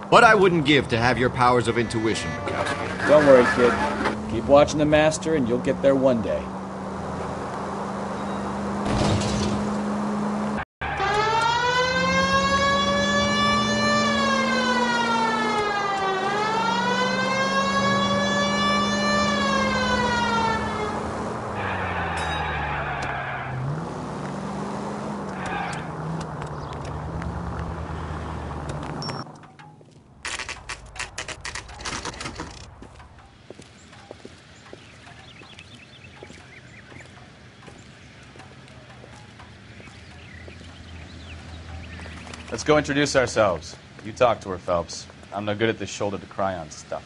What I wouldn't give to have your powers of intuition, Mikowski. Don't worry, kid. Keep watching the master and you'll get there one day. Let's go introduce ourselves. You talk to her, Phelps. I'm no good at this shoulder to cry on stuff.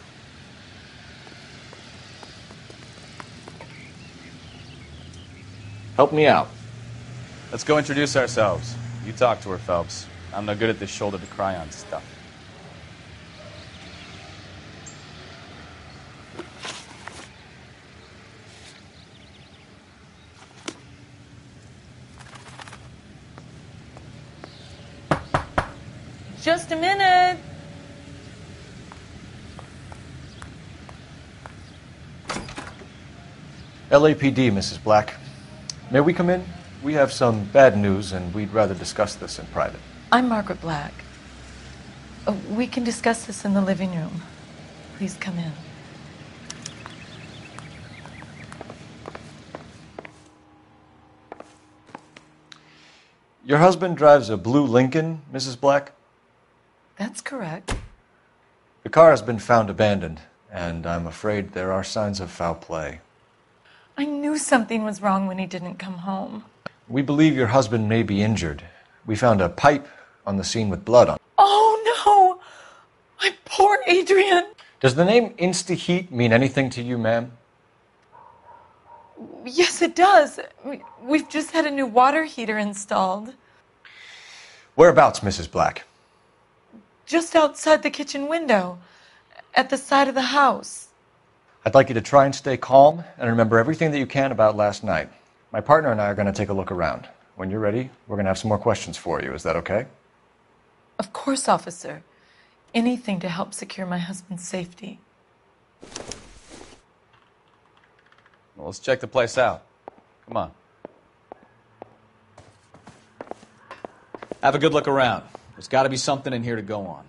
Help me out. Let's go introduce ourselves. You talk to her, Phelps. I'm no good at this shoulder to cry on stuff. Just a minute. LAPD, Mrs. Black. May we come in? We have some bad news, and we'd rather discuss this in private. I'm Margaret Black. We can discuss this in the living room. Please come in. Your husband drives a blue Lincoln, Mrs. Black? That's correct. The car has been found abandoned, and I'm afraid there are signs of foul play. I knew something was wrong when he didn't come home. We believe your husband may be injured. We found a pipe on the scene with blood on it. Oh, no! My poor Adrian! Does the name Insta-Heat mean anything to you, ma'am? Yes, it does. We've just had a new water heater installed. Whereabouts, Mrs. Black? Just outside the kitchen window, at the side of the house. I'd like you to try and stay calm and remember everything that you can about last night. My partner and I are going to take a look around. When you're ready, we're going to have some more questions for you. Is that okay? Of course, officer. Anything to help secure my husband's safety. Well, let's check the place out. Come on. Have a good look around. There's got to be something in here to go on.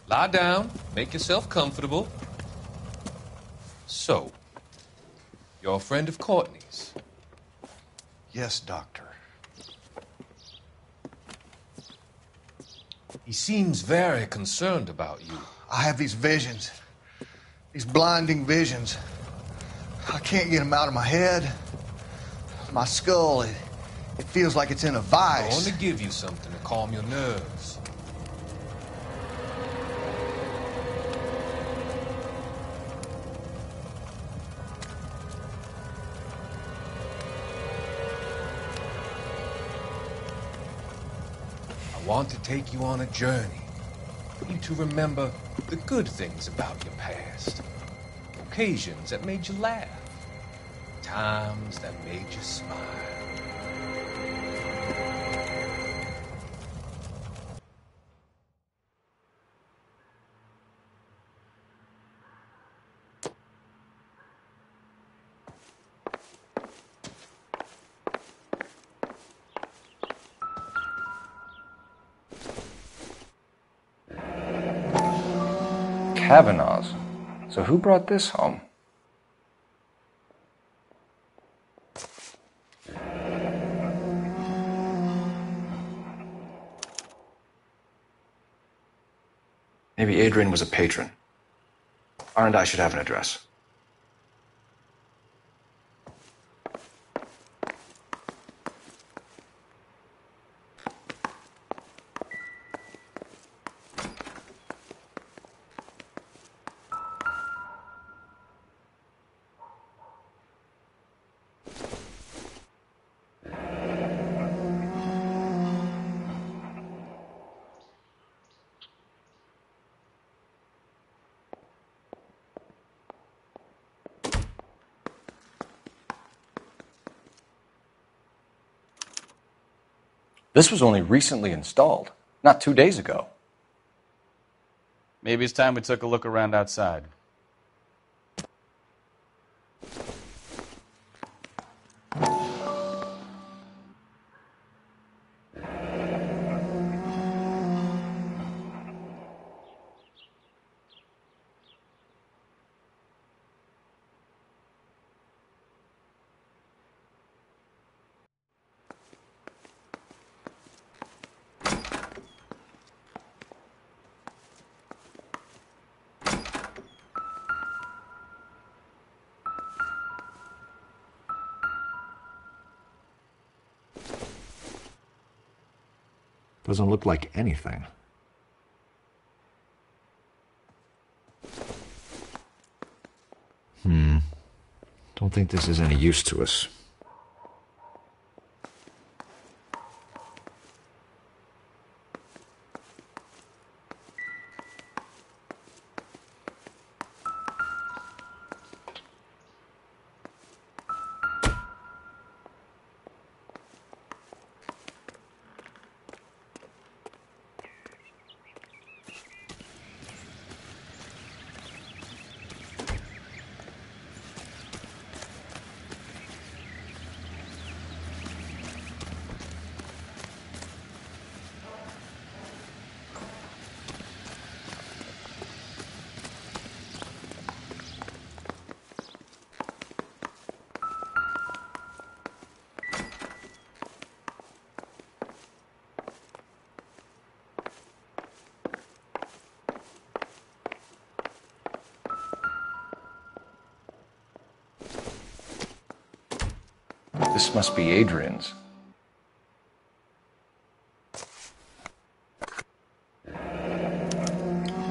Lie down. Make yourself comfortable. So, you're a friend of Courtney's? Yes, Doctor. He seems very concerned about you. I have these visions. These blinding visions. I can't get them out of my head. My skull, it feels like it's in a I vice. want to give you something to calm your nerves. I want to take you on a journey. You to remember the good things about your past. Occasions that made you laugh. Times that made you smile. Kavanaugh's. So who brought this home? Maybe Adrian was a patron. R&I should have an address. This was only recently installed, not 2 days ago. Maybe it's time we took a look around outside. Doesn't look like anything. Don't think this is any use to us. This must be Adrian's.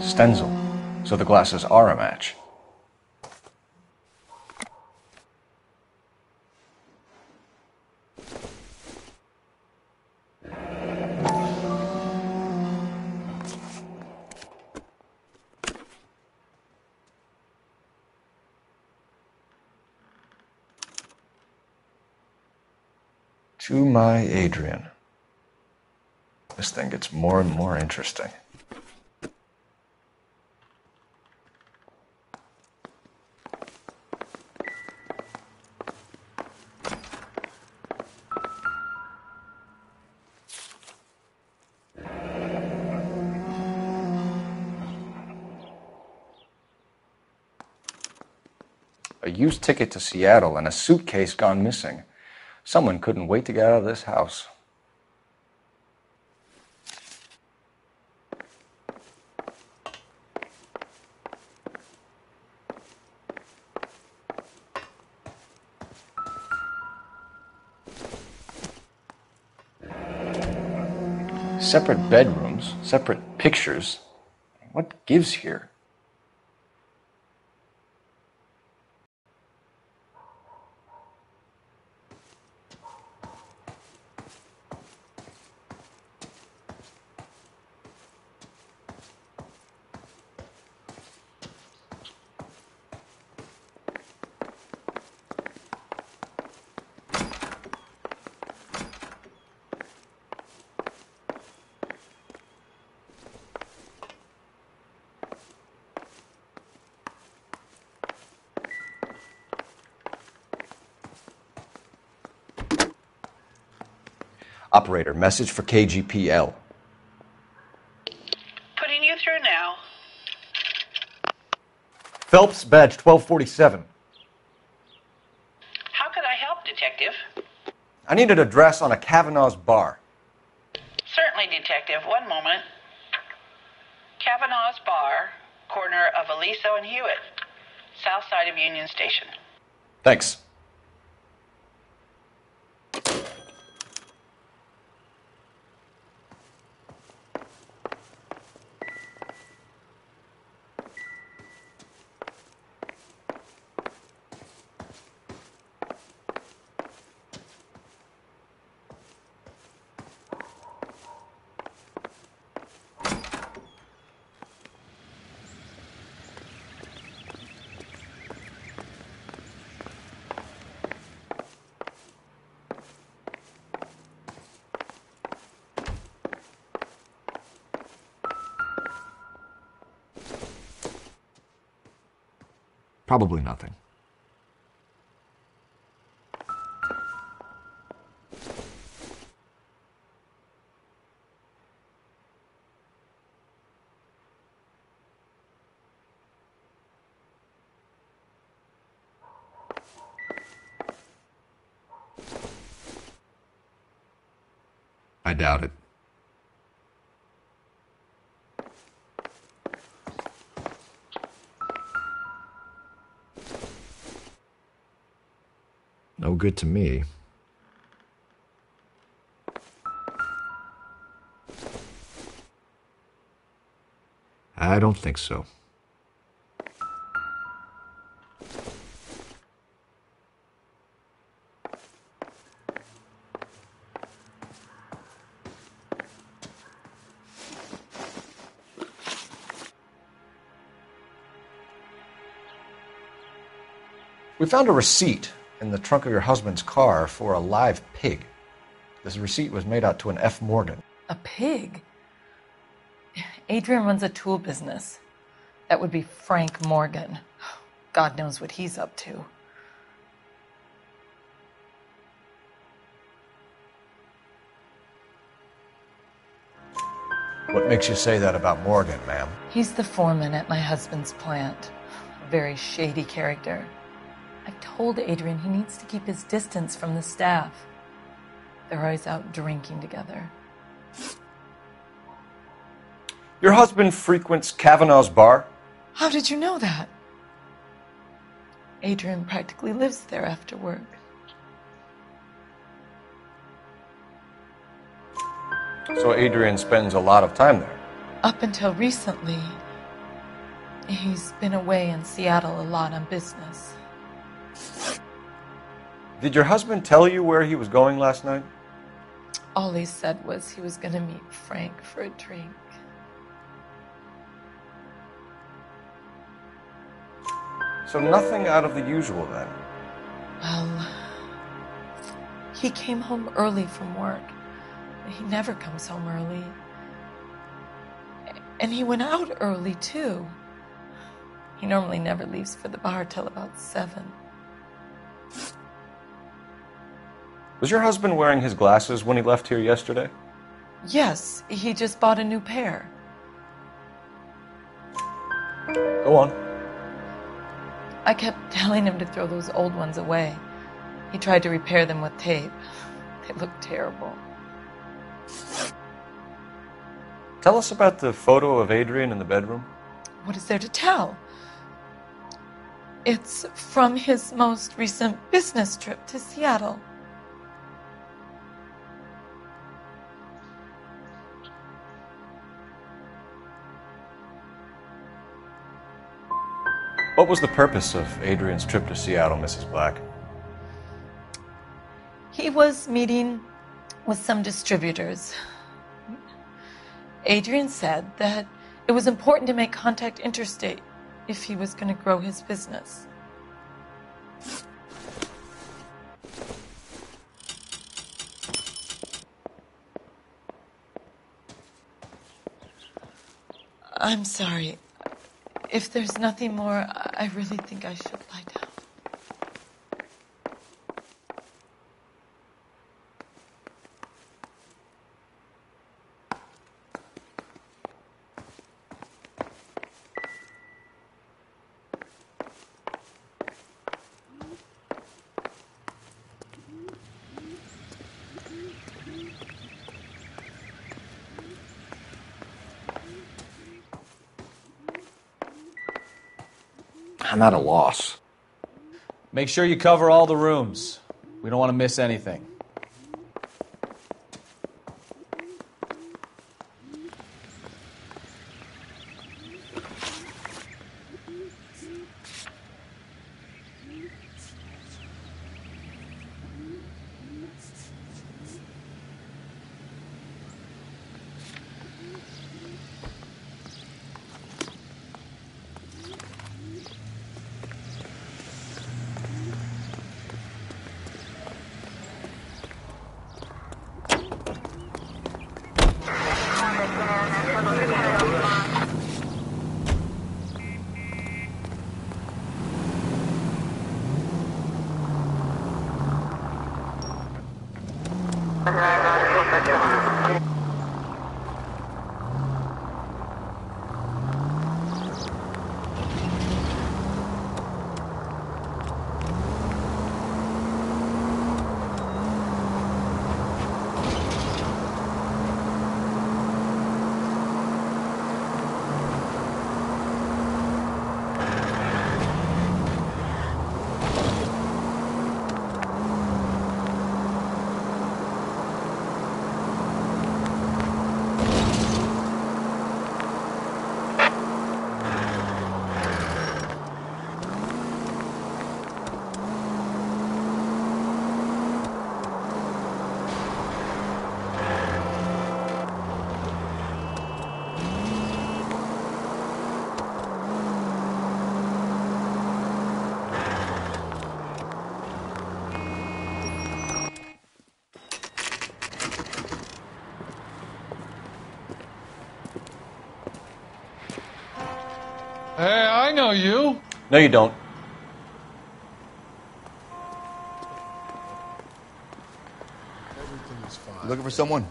Stenzel. So the glasses are a match. To my Adrian. This thing gets more and more interesting. A used ticket to Seattle and a suitcase gone missing. Someone couldn't wait to get out of this house. Separate bedrooms, separate pictures. What gives here? Operator, message for KGPL. Putting you through now. Phelps, badge 1247. How could I help, Detective? I need an address on a Kavanaugh's bar. Certainly, Detective. One moment. Kavanaugh's Bar, corner of Aliso and Hewitt, south side of Union Station. Thanks. Probably nothing. I doubt it. No good to me. I don't think so. We found a receipt in the trunk of your husband's car for a live pig. This receipt was made out to an F. Morgan. A pig? Adrian runs a tool business. That would be Frank Morgan. God knows what he's up to. What makes you say that about Morgan, ma'am? He's the foreman at my husband's plant. A very shady character. I've told Adrian he needs to keep his distance from the staff. They're always out drinking together. Your husband frequents Kavanaugh's bar? How did you know that? Adrian practically lives there after work. So Adrian spends a lot of time there? Up until recently, he's been away in Seattle a lot on business. Did your husband tell you where he was going last night? All he said was he was going to meet Frank for a drink. So nothing out of the usual then? Well, he came home early from work. He never comes home early. And he went out early, too. He normally never leaves for the bar till about 7. Was your husband wearing his glasses when he left here yesterday? Yes, he just bought a new pair. Go on. I kept telling him to throw those old ones away. He tried to repair them with tape. They looked terrible. Tell us about the photo of Adrian in the bedroom. What is there to tell? It's from his most recent business trip to Seattle. What was the purpose of Adrian's trip to Seattle, Mrs. Black? He was meeting with some distributors. Adrian said that it was important to make contact interstate if he was going to grow his business. I'm sorry. If there's nothing more, I really think I should lie down. I'm at a loss. Make sure you cover all the rooms. We don't want to miss anything. Hey, I know you. No, you don't. Everything is fine. You looking for someone?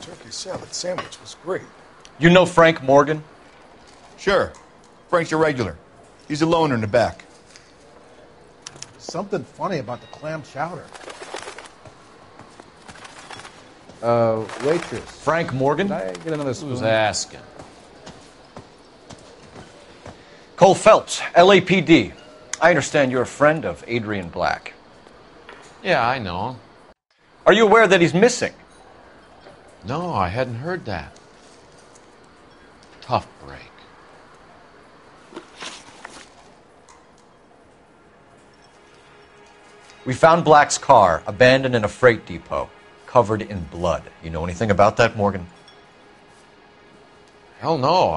Turkey salad sandwich was great. You know Frank Morgan? Sure. Frank's your regular. He's a loner in the back. Something funny about the clam chowder. Waitress. Frank Morgan? Can I get another spoon? Who's asking? Cole Phelps, LAPD. I understand you're a friend of Adrian Black. Yeah, I know him. Are you aware that he's missing? No, I hadn't heard that. Tough break. We found Black's car abandoned in a freight depot, covered in blood. You know anything about that, Morgan? Hell no.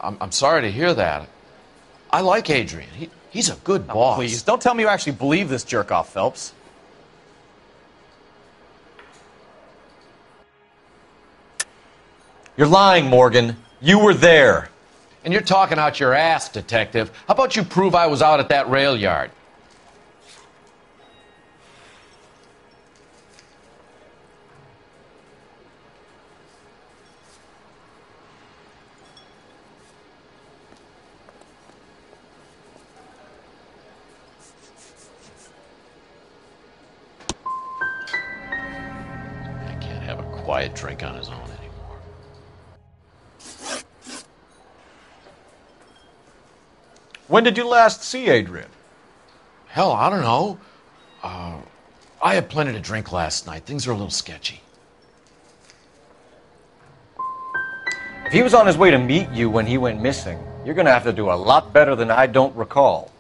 I'm sorry to hear that. I like Adrian. He's a good boss. Please, don't tell me you actually believe this jerk-off, Phelps. You're lying, Morgan. You were there. And you're talking out your ass, detective. How about you prove I was out at that rail yard? I can't have a quiet drink on his own anymore. When did you last see Adrian? Hell, I don't know. I had plenty to drink last night. Things are a little sketchy. If he was on his way to meet you when he went missing, you're going to have to do a lot better than I don't recall.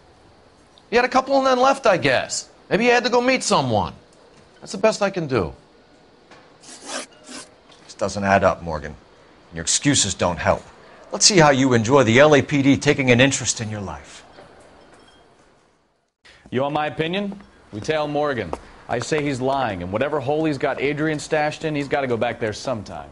He had a couple and then left, I guess. Maybe he had to go meet someone. That's the best I can do. This doesn't add up, Morgan. Your excuses don't help. Let's see how you enjoy the LAPD taking an interest in your life. You want my opinion? We tail Morgan. I say he's lying, and whatever hole he's got Adrian stashed in, he's got to go back there sometime.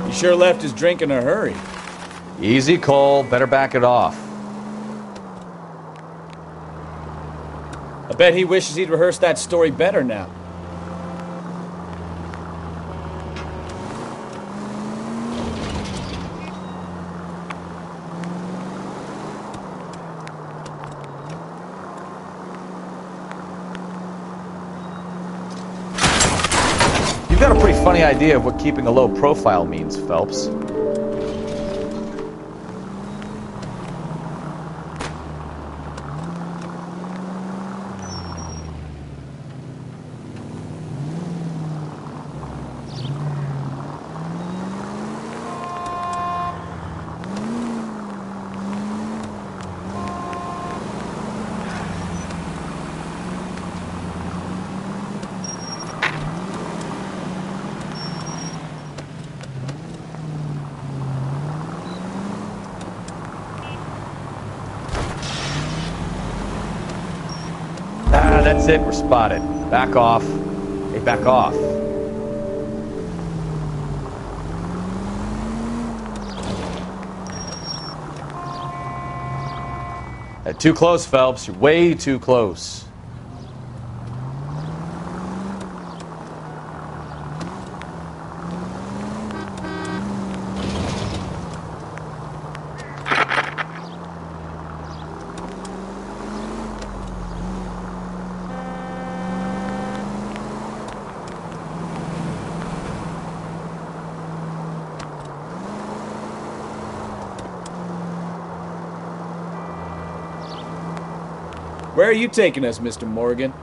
He sure left his drink in a hurry. Easy, Cole. Better back it off. I bet he wishes he'd rehearsed that story better now. You've got a pretty funny idea of what keeping a low profile means, Phelps. That's it, we're spotted. Back off. Hey, back off. Too close, Phelps. You're way too close. Where are you taking us, Mr. Morgan?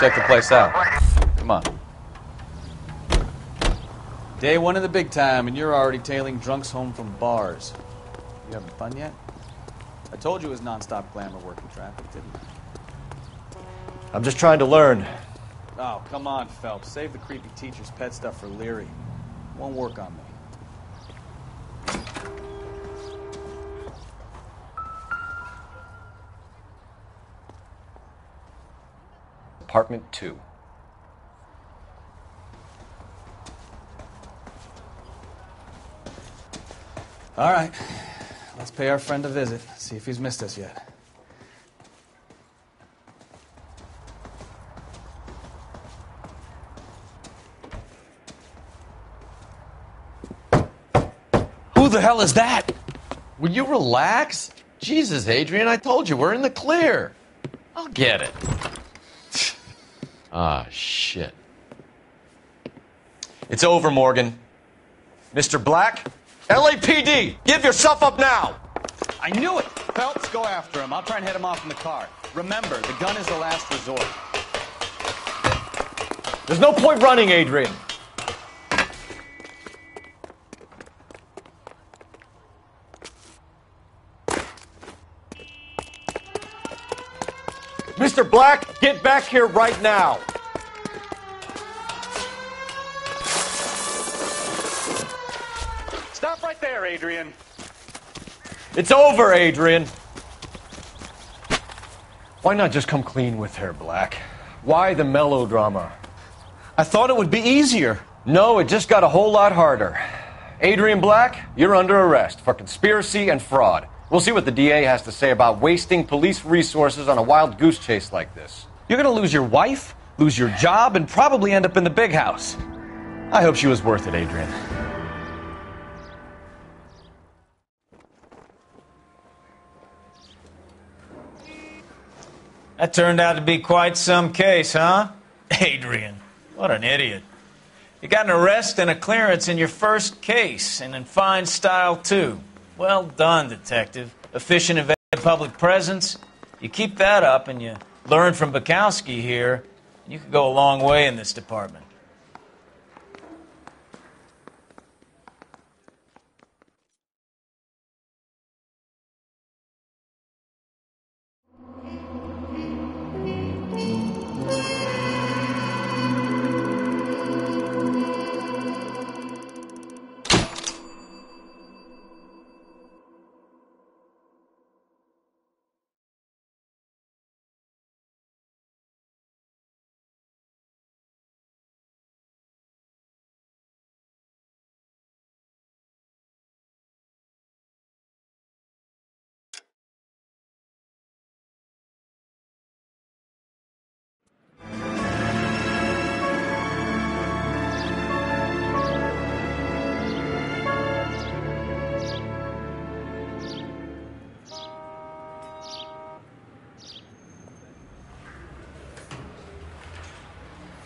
check the place out. Come on. Day one of the big time, and you're already tailing drunks home from bars. You having fun yet? I told you it was non-stop glamour working traffic, didn't I? I'm just trying to learn. Oh, come on, Phelps. Save the creepy teacher's pet stuff for Leary. Won't work on me. Apartment 2. All right. Let's pay our friend a visit. See if he's missed us yet. Who the hell is that? Will you relax? Jesus, Adrian, I told you, we're in the clear. I'll get it. Ah, shit. It's over, Morgan. Mr. Black, LAPD, give yourself up now! I knew it! Phelps, go after him. I'll try and head him off in the car. Remember, the gun is the last resort. There's no point running, Adrian. Mr. Black, get back here right now. Stop right there, Adrian. It's over, Adrian. Why not just come clean with her, Black? Why the melodrama? I thought it would be easier. No, it just got a whole lot harder. Adrian Black, you're under arrest for conspiracy and fraud. We'll see what the DA has to say about wasting police resources on a wild goose chase like this. You're going to lose your wife, lose your job, and probably end up in the big house. I hope she was worth it, Adrian. That turned out to be quite some case, huh? Adrian, what an idiot. You got an arrest and a clearance in your first case, and in fine style, too. Well done, detective. Efficient evading public presence. You keep that up and you learn from Bukowski here, you could go a long way in this department.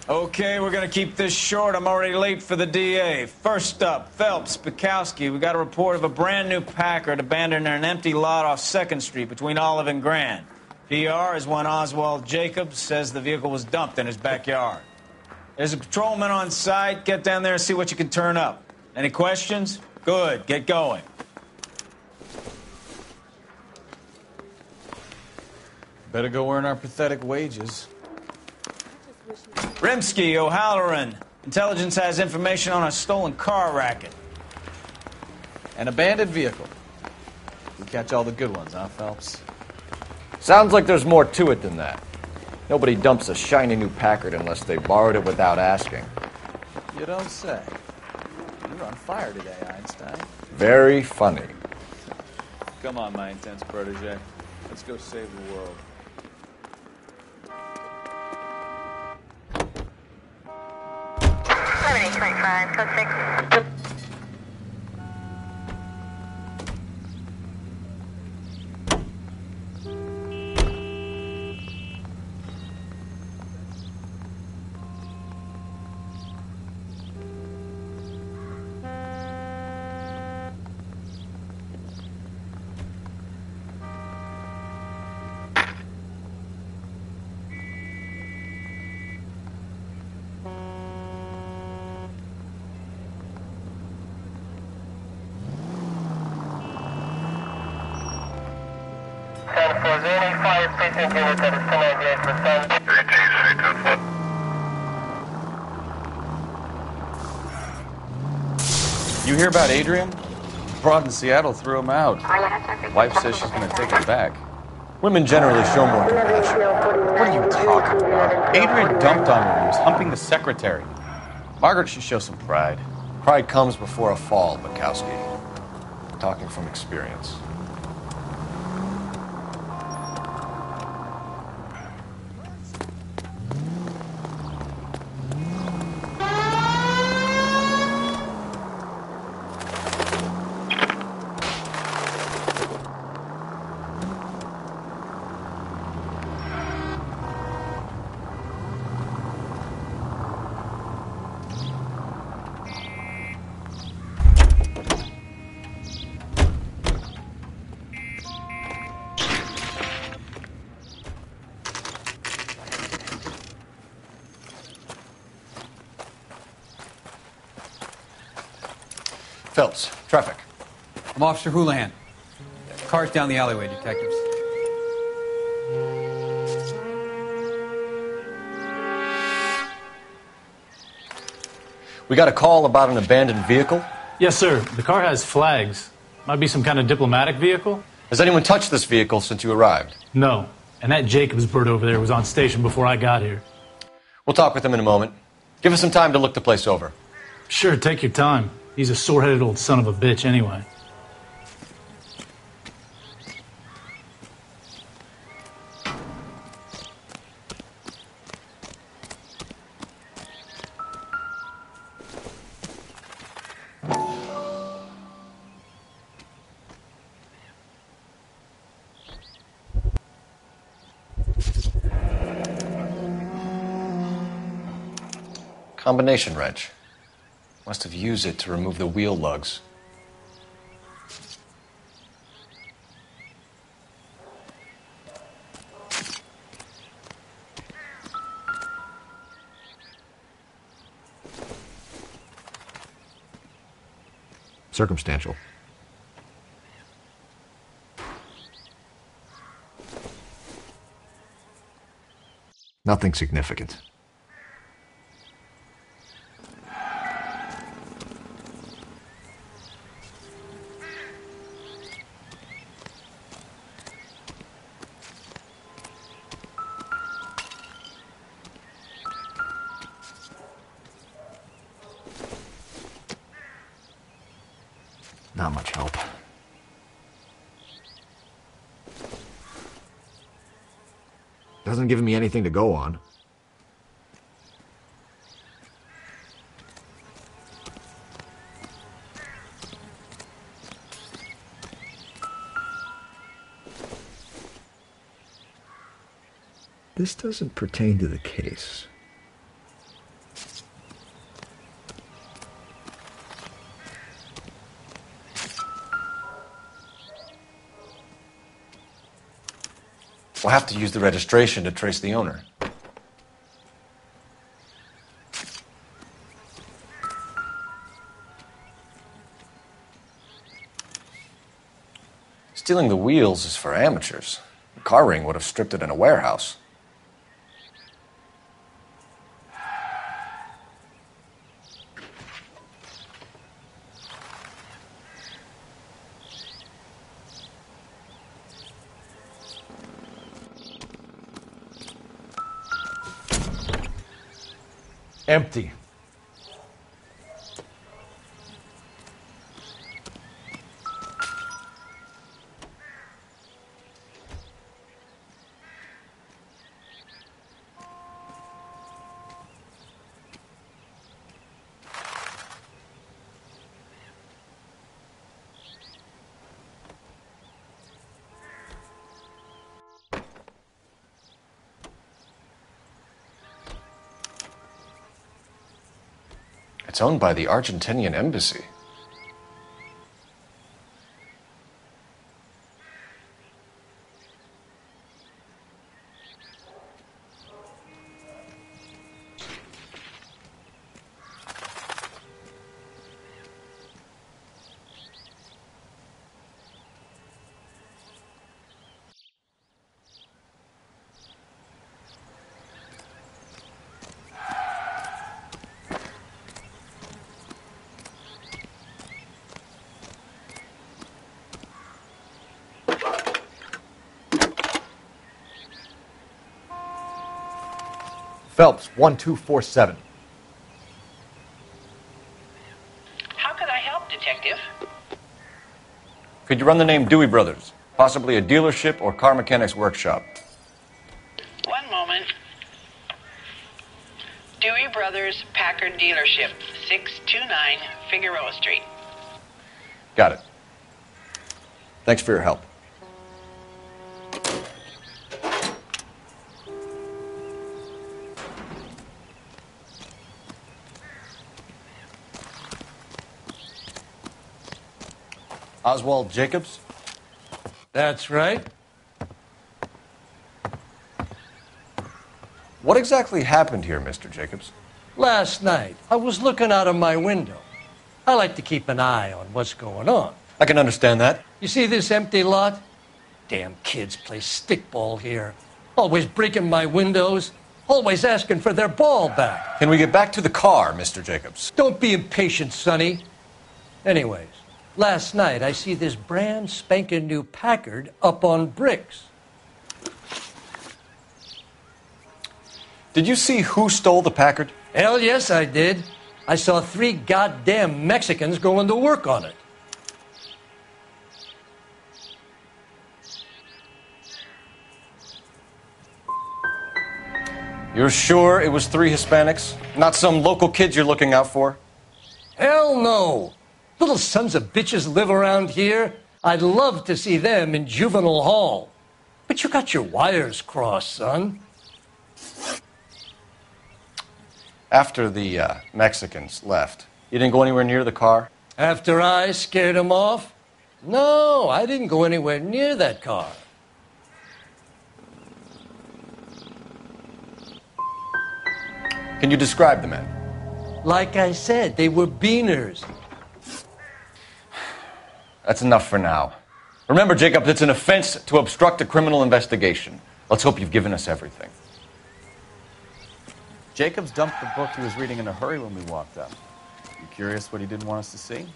Okay, we're going to keep this short. I'm already late for the DA. First up, Phelps, Bukowski. We got a report of a brand new Packard abandoned in an empty lot off 2nd Street between Olive and Grand. PR is one Oswald Jacobs says the vehicle was dumped in his backyard. There's a patrolman on site. Get down there and see what you can turn up. Any questions? Good. Get going. Better go earn our pathetic wages. Rimsky, O'Halloran. Intelligence has information on a stolen car racket. An abandoned vehicle. We catch all the good ones, huh, Phelps? Sounds like there's more to it than that. Nobody dumps a shiny new Packard unless they borrowed it without asking. You don't say. You're on fire today, Einstein. Very funny. Come on, my intense protege. Let's go save the world. Code 6. Was there any fire precinct unit that is still engaged with them? You hear about Adrian? Broad in Seattle threw him out. Wife says she's going to take him back. Women generally show more compassion. What are you talking about? Adrian dumped on her. He was humping the secretary. Margaret should show some pride. Pride comes before a fall, Bukowski. Talking from experience. Phelps, traffic. I'm Officer Houlihan. Cars down the alleyway, detectives. We got a call about an abandoned vehicle. Yes, sir. The car has flags. Might be some kind of diplomatic vehicle. Has anyone touched this vehicle since you arrived? No. And that Jacobs bird over there was on station before I got here. We'll talk with him in a moment. Give us some time to look the place over. Sure, take your time. He's a sore-headed old son of a bitch anyway. Combination wrench. Must have used it to remove the wheel lugs. Circumstantial. Nothing significant. Not much help. Doesn't give me anything to go on. This doesn't pertain to the case. We'll have to use the registration to trace the owner. Stealing the wheels is for amateurs. The car ring would have stripped it in a warehouse. Empty. It's owned by the Argentinian embassy. Phelps, 1247. How could I help, Detective? Could you run the name Dewey Brothers? Possibly a dealership or car mechanics workshop. One moment. Dewey Brothers Packard Dealership, 629 Figueroa Street. Got it. Thanks for your help. Oswald Jacobs? That's right. What exactly happened here, Mr. Jacobs? Last night, I was looking out of my window. I like to keep an eye on what's going on. I can understand that. You see this empty lot? Damn kids play stickball here. Always breaking my windows. Always asking for their ball back. Can we get back to the car, Mr. Jacobs? Don't be impatient, Sonny. Anyways, last night I see this brand spanking new Packard up on bricks. Did you see who stole the Packard? Hell yes, I did. I saw 3 goddamn Mexicans going to work on it. You're sure it was 3 Hispanics? Not some local kids you're looking out for? Hell no. Little sons of bitches live around here. I'd love to see them in juvenile hall. But you got your wires crossed, son. After the Mexicans left, you didn't go anywhere near the car? After I scared them off? No, I didn't go anywhere near that car. Can you describe the men? Like I said, they were beaners. That's enough for now. Remember, Jacob, it's an offense to obstruct a criminal investigation. Let's hope you've given us everything. Jacobs dumped the book he was reading in a hurry when we walked up. You curious what he didn't want us to see?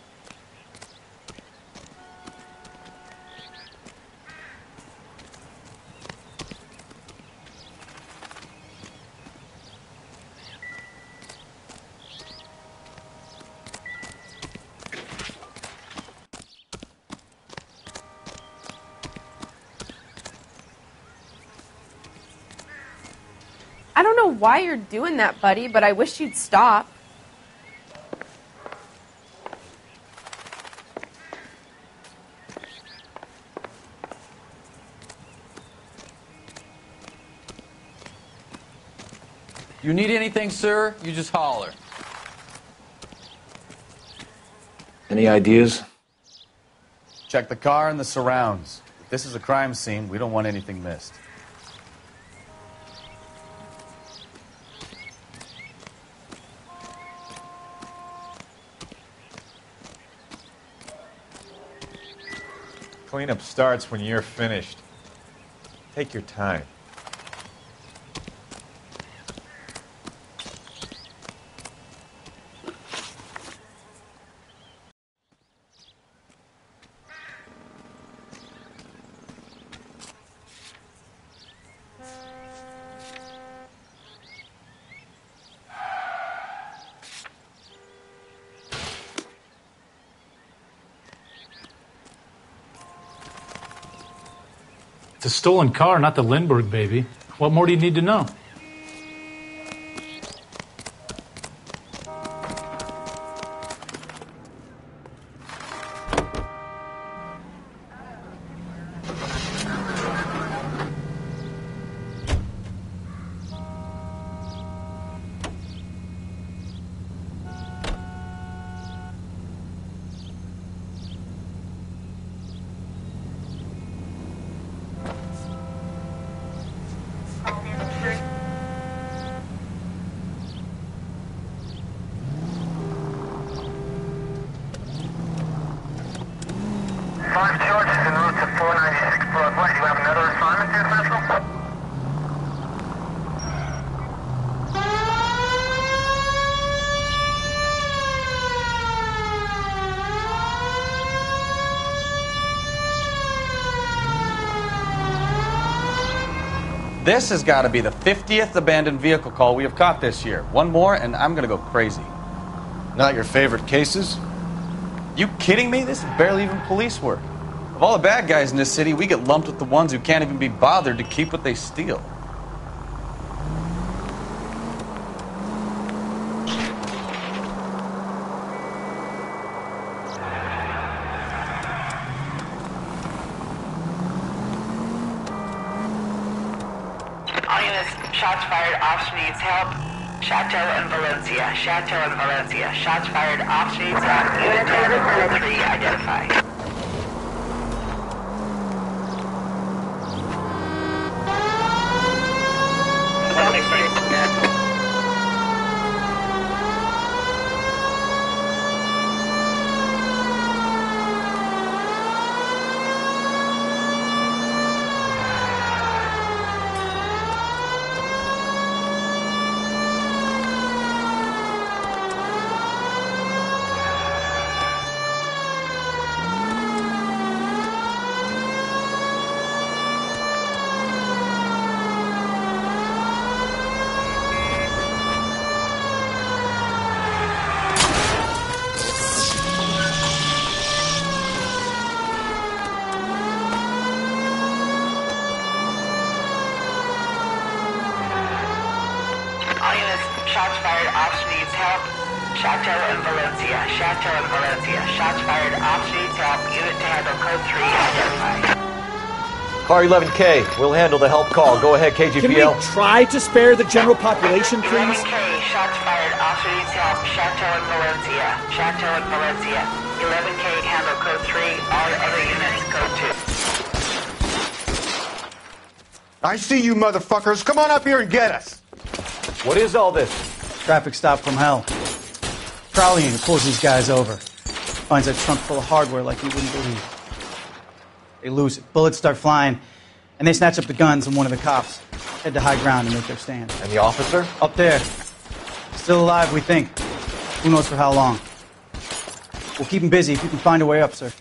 I don't know why you're doing that, buddy, but I wish you'd stop. You need anything, sir? You just holler. Any ideas? Check the car and the surrounds. If this is a crime scene, we don't want anything missed. Cleanup starts when you're finished. Take your time. It's a stolen car, not the Lindbergh baby. What more do you need to know? This has got to be the 50th abandoned vehicle call we have caught this year. One more, and I'm going to go crazy. Not your favorite cases? You kidding me? This is barely even police work. Of all the bad guys in this city, we get lumped with the ones who can't even be bothered to keep what they steal. All units, shots fired, officer needs help. Chateau and Valencia. Chateau and Valencia. Shots fired, officer needs help. Unit 10 3 identified. All units, shots fired, officer needs help. Chateau and Valencia. Chateau and Valencia. Shots fired, officer needs help. Unit to handle code 3 identified. Car 11K, we'll handle the help call. Go ahead, KGPL. Can we try to spare the general population, please? 11K, shots fired, officer needs help. Chateau and Valencia. Chateau and Valencia. 11K, handle code 3. All other units, code 2. I see you motherfuckers. Come on up here and get us. What is all this? Traffic stop from hell. Prowling pulls these guys over. Finds a trunk full of hardware like you wouldn't believe. They lose it. Bullets start flying, and they snatch up the guns and one of the cops. Head to high ground and make their stand. And the officer? Up there. Still alive, we think. Who knows for how long. We'll keep him busy if you can find a way up, sir.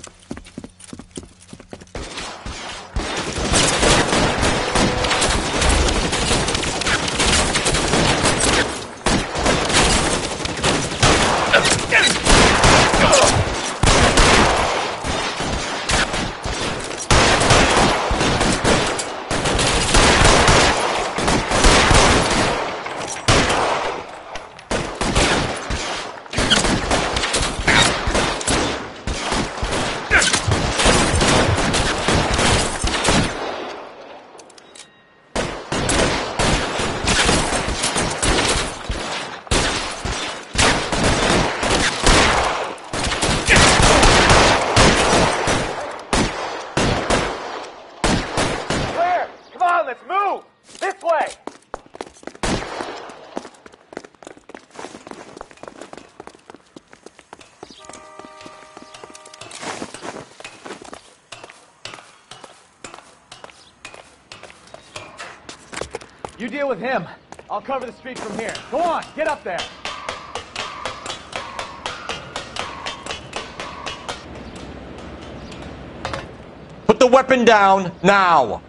Let's move! This way! You deal with him. I'll cover the street from here. Go on, get up there. Put the weapon down, now!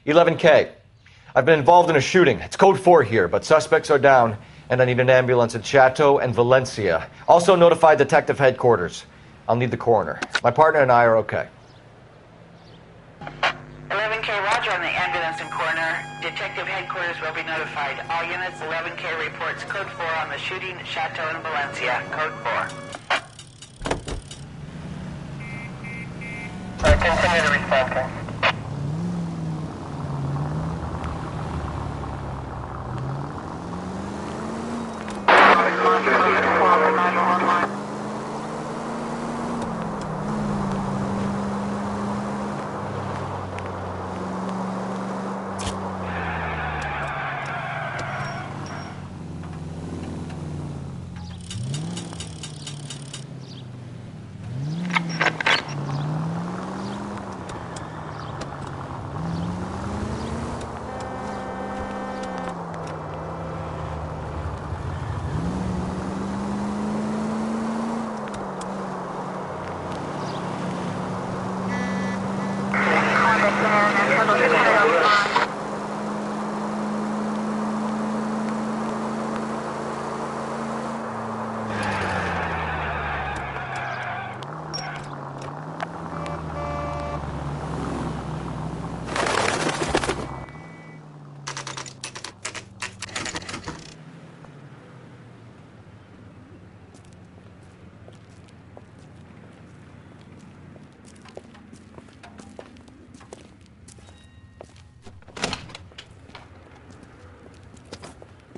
11K. I've been involved in a shooting. It's code 4 here, but suspects are down, and I need an ambulance at Chateau and Valencia. Also notify Detective Headquarters. I'll need the coroner. My partner and I are okay. 11K, roger on the ambulance and coroner. Detective Headquarters will be notified. All units, 11K reports code 4 on the shooting, Chateau and Valencia. Code 4. Continue to respond, King.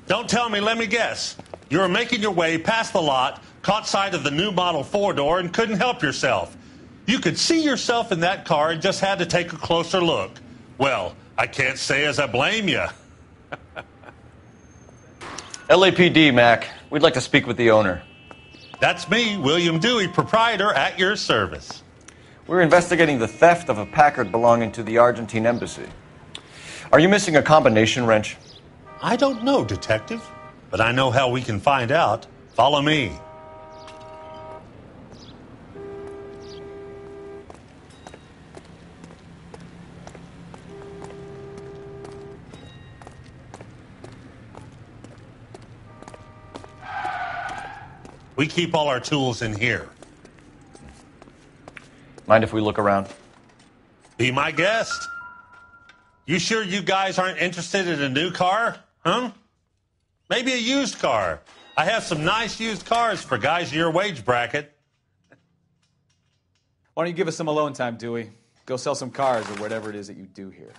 Don't tell me, let me guess. You were making your way past the lot, caught sight of the new model 4-door, and couldn't help yourself. You could see yourself in that car and just had to take a closer look. Well, I can't say as I blame you. LAPD, Mac. We'd like to speak with the owner. That's me, William Dewey, proprietor, at your service. We're investigating the theft of a Packard belonging to the Argentine embassy. Are you missing a combination wrench? I don't know, Detective, but I know how we can find out. Follow me. We keep all our tools in here. Mind if we look around? Be my guest. You sure you guys aren't interested in a new car? Huh? Maybe a used car. I have some nice used cars for guys your wage bracket. Why don't you give us some alone time, Dewey? Go sell some cars or whatever it is that you do here.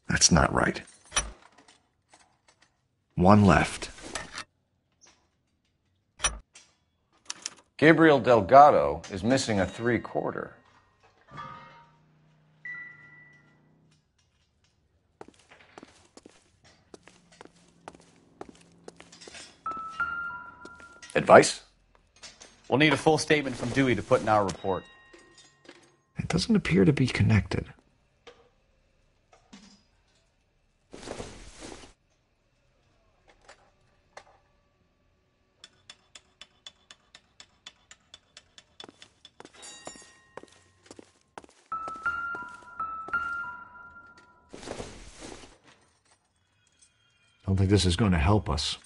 That's not right. One left. Gabriel Delgado is missing a 3/4. Advice? We'll need a full statement from Dewey to put in our report. It doesn't appear to be connected. I don't think this is going to help us.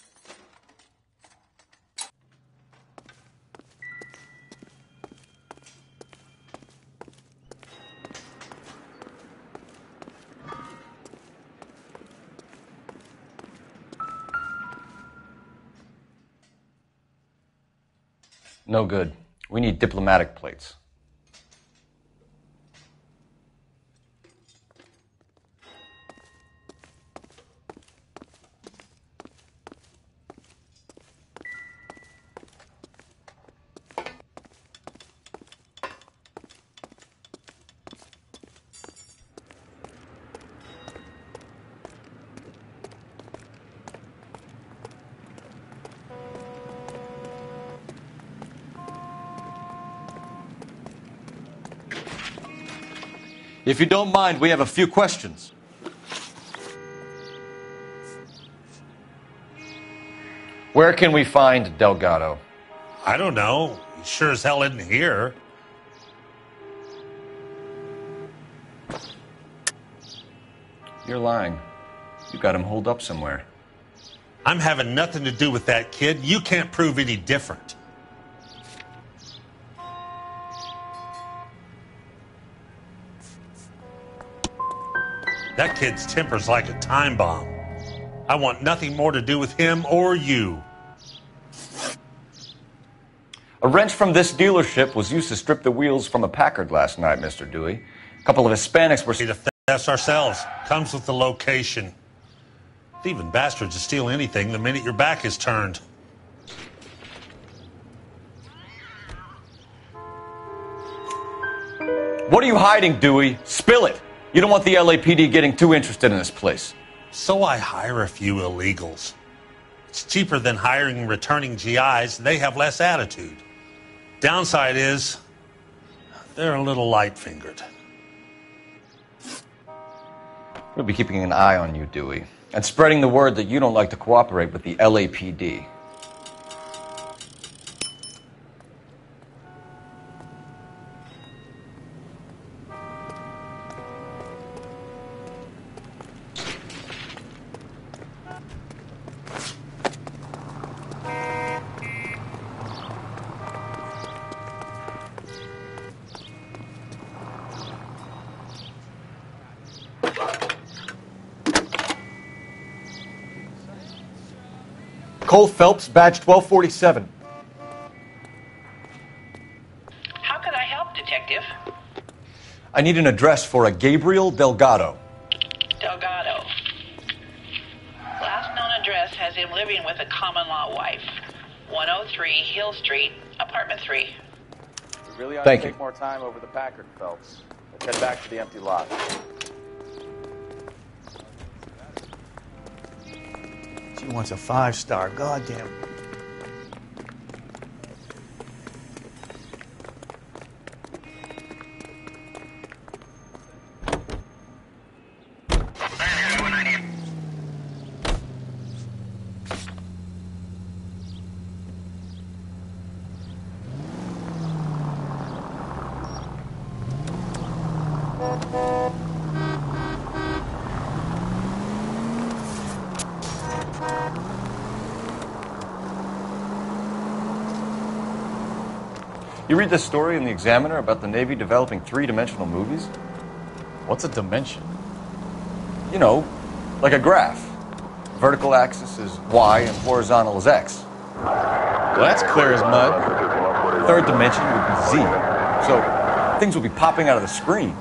No good. We need diplomatic plates. If you don't mind, we have a few questions. Where can we find Delgado? I don't know. He sure as hell isn't here. You're lying. You got him holed up somewhere. I'm having nothing to do with that kid. You can't prove any different. That kid's temper's like a time bomb. I want nothing more to do with him or you. A wrench from this dealership was used to strip the wheels from a Packard last night, Mr. Dewey. A couple of Hispanics were... That's ourselves. Comes with the location. Thieving bastards to steal anything the minute your back is turned. What are you hiding, Dewey? Spill it! You don't want the LAPD getting too interested in this place. So I hire a few illegals. It's cheaper than hiring returning GIs. They have less attitude. Downside is, they're a little light-fingered. We'll be keeping an eye on you, Dewey, and spreading the word that you don't like to cooperate with the LAPD. Cole Phelps, badge 1247. How can I help, Detective? I need an address for a Gabriel Delgado. Delgado. Last known address has him living with a common-law wife. 103 Hill Street, apartment 3. We really ought Thank to you. take more time over the Packard, Phelps. Let's head back to the empty lot. She wants a 5-star. Goddamn. You read this story in the Examiner about the Navy developing three-dimensional movies? What's a dimension? You know, like a graph. Vertical axis is Y and horizontal is X. Well, that's clear as mud. Third dimension would be Z. So things will be popping out of the screen.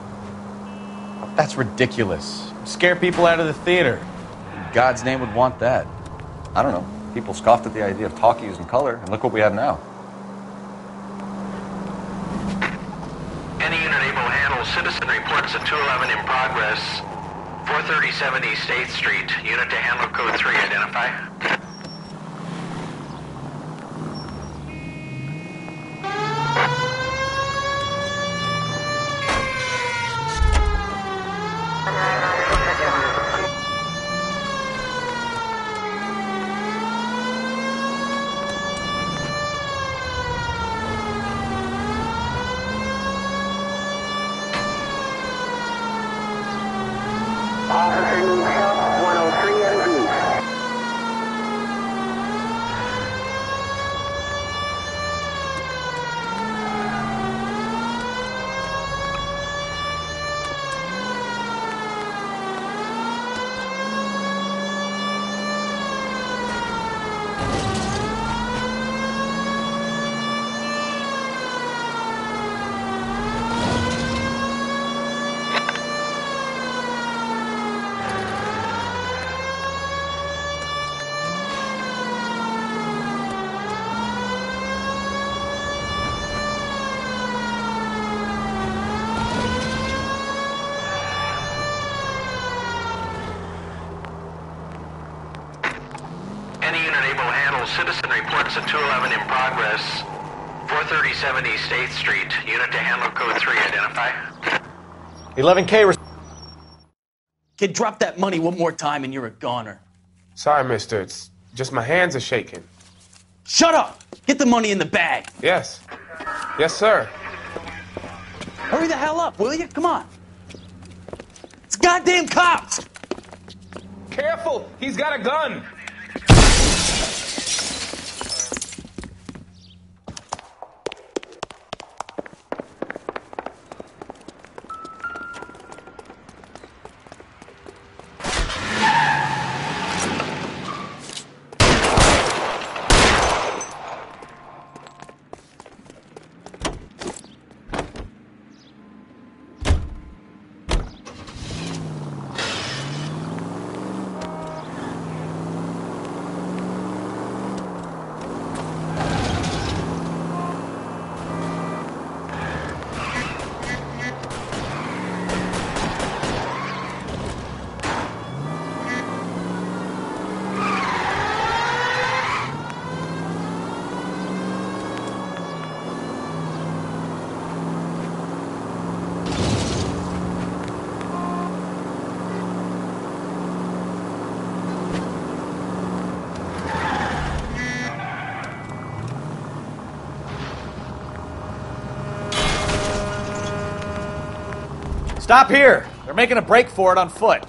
That's ridiculous. Scare people out of the theater. In God's name would want that. I don't know. People scoffed at the idea of talkies in color, and look what we have now. Any unit able to handle citizen reports at 211 in progress. 437 East 8th Street. Unit to handle code 3. Identify. Officer needs help, 103 and east. Any unit able to handle citizen reports at 211 in progress. 437 East 8th Street. Unit to handle code 3. Identify. 11K. Kid, drop that money one more time and you're a goner. Sorry, mister. It's just my hands are shaking. Shut up! Get the money in the bag. Yes. Yes, sir. Hurry the hell up, will you? Come on. It's goddamn cops! Careful! He's got a gun! Stop here. They're making a break for it on foot.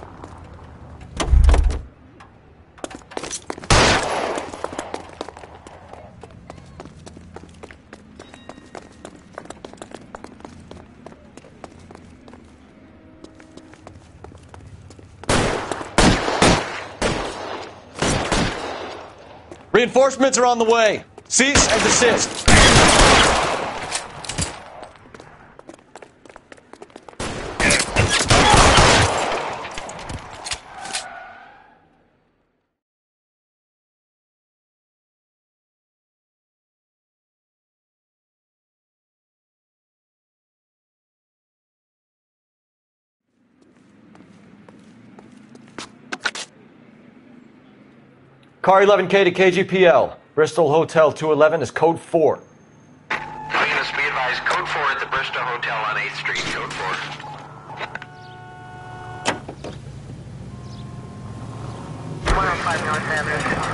Reinforcements are on the way. Cease and desist. Car 11K to KGPL. Bristol Hotel 211 is code 4. Units, be advised, code 4 at the Bristol Hotel on 8th Street, code 4. North Avenue.